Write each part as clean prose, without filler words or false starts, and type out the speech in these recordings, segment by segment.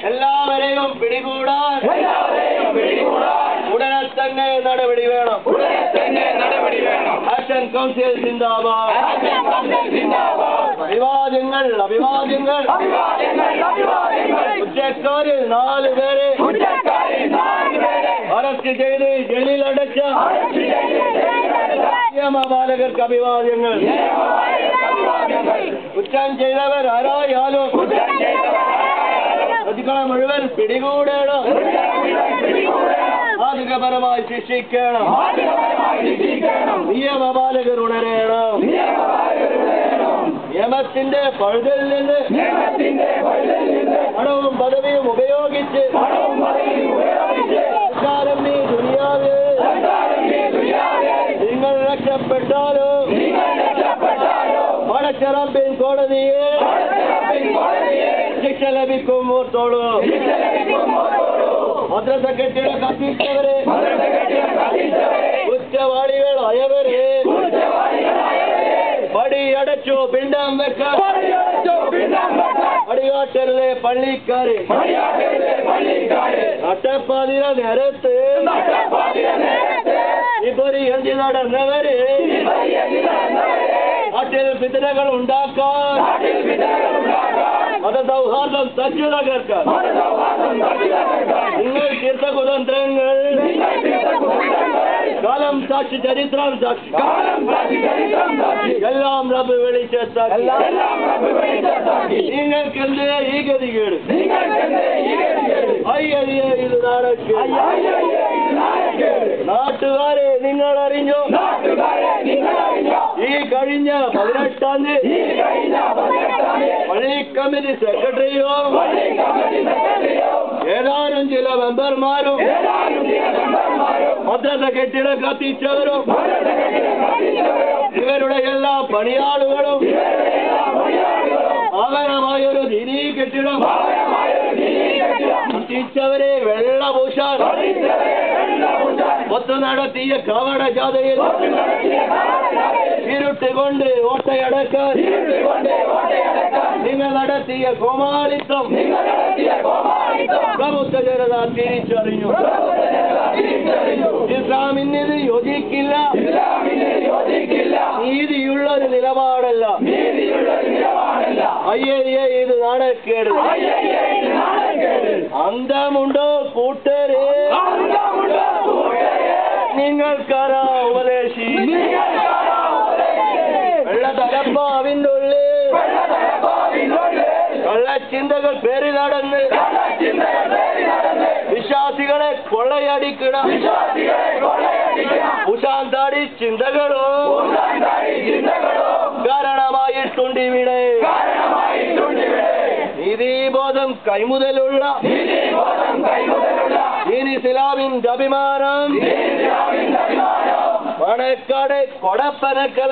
എല്ലാവരെയും പിടികൂടാൻ ഉടനെ തന്നെ നടപടി വേണം. ആക്ഷൻ കൗൺസിൽ സിന്ദാബാദ്. അഭിവാദ്യങ്ങൾ കുറ്റക്കാരിൽ 4 പേരെ അറസ്റ്റ് ചെയ്ത് ജയിലിലടച്ച നിയമപാലകർക്ക് അഭിവാദ്യങ്ങൾ. കുറ്റം ചെയ്തവർ ആരായാലും പ്രതികളെ മുഴുവൻ പിടികൂടണം, മാതൃകപരമായി ശിക്ഷിക്കണം. നിയമപാലകർ ഉണരണം. നിയമത്തിന്റെ പഴുതിൽ നിന്ന് പണവും പദവിയും ഉപയോഗിച്ച് ദുനിയാവേ നിങ്ങൾ രക്ഷപ്പെട്ടാലോ പടച്ചറമ്പിൻ കോടതിയെ ശിക്ഷ ലഭിക്കും. ഓർത്തോളൂ. മദ്രസ കെട്ടിട കത്തിച്ചവരെ, കുറ്റവാളികളായവരെ പടിയടച്ചു പിണ്ടം വെക്കാൻ പടികാട്ടരുതേ പള്ളിക്കാരെ. നട്ടപ്പാതിര നേരത്ത് ഇപ്പൊരു എന്തി നടന്നവരെ നാട്ടിൽ ഫിത്നകൾ ഉണ്ടാക്കാൻ, മതസൗഹാർദ്ദം തച്ചു തകർക്കാൻ നിങ്ങൾ തീർത്ത കുതന്ത്രങ്ങൾ കാലം സാക്ഷി, ചരിത്രം സാക്ഷി, എല്ലാം റബ്ബ് വെളിച്ചത്താക്കി. നിങ്ങൾക്കെന്തേ ഈ ഗതികേട്? അയ്യയ്യേ ഇത് നാണക്കേട്. നാട്ടുകാരെ നിങ്ങൾ അറിഞ്ഞോ? ഈ കഴിഞ്ഞ 18-ാം തീയതി പള്ളി കമ്മിറ്റി സെക്രട്ടറിയോ ഏതാനും ചില മെമ്പർമാരും മദ്രസ കെട്ടിടം കത്തിച്ചവരും ഇവരുടെ എല്ലാ പണിയാളുകളും ആകരമായൊരു ദീനീ കെട്ടിടം കത്തിച്ചവരെ വെള്ളപൂശാൻ ഒത്തു നടത്തിയ കവട ജാഥയിൽ ഇരുട്ടുകൊണ്ട് ഓട്ടയടക്കാൻ നിങ്ങൾ നടത്തിയ കോമാളിത്തം പ്രബുദ്ധ ജനത തിരിച്ചറിഞ്ഞു. ഇസ്ലാമിന് യോജിക്കില്ല, നീതിയുള്ളൊരു നിലപാടല്ല. അയ്യയ്യേ ഇത് നാണക്കേട്. അന്തമുണ്ടോ കൂട്ടരെ? നിങ്ങൾക്കാരാ ഉപദേശി? വെള്ളത്തലപ്പാവിന്റെ ഉള്ളിൽ കള്ളച്ചിന്തകൾ പേര് നടന്ന് വിശ്വാസികളെ കൊള്ളയടിക്കണ ഉഷാന്താടി ചിന്തകളോ കാരണമായിട്ടുണ്ട് ഇവിടെ. നീതിബോധം കൈമുതലുള്ള ദീൻ ഇസ്ലാമിന്റെ അഭിമാനം പാണക്കാട് കൊടപ്പനക്കല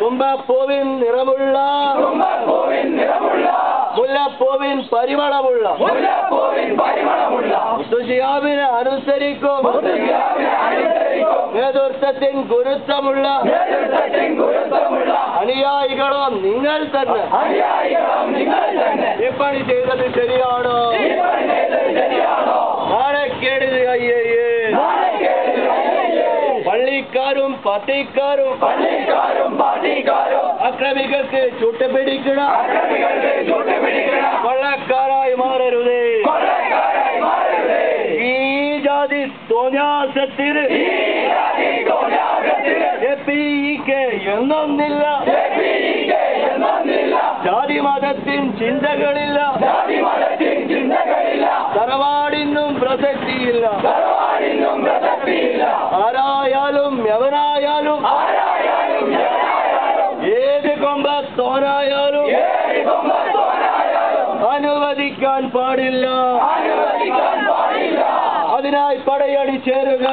തുമ്പപ്പൂവിൻ നിറമുള്ള മുല്ലപ്പൂവിൻ പരിമളമുള്ള മുത്തുശിഹാബിനെ അനുസരിക്കും നേതൃത്വത്തിൻ ഗുരുത്വമുള്ള അനുയായികളോ നിങ്ങൾ തന്നെ. ഇപ്പണി ചെയ്തത് ശരിയാണോ? നാണക്കേട്. അയ്യയ്യേ പള്ളിക്കാരും പാർട്ടിക്കാരും അക്രമികൾക്ക് ചുട്ടുപിടിക്കണം. കൊള്ളക്കാരായി മാറരുതേ. ഈ ജാതി തോന്യാസത്തിന് എന്നൊന്നില്ല. ജാതി മതത്തിൻ ചിന്തകളില്ല. തറവാടിനും പ്രസക്തിയില്ല. ആരായാലും എവനായാലും ഏത് കൊമ്പത്തോനായാലും അനുവദിക്കാൻ പാടില്ല. അതിനായി പടയണി ചേരുക.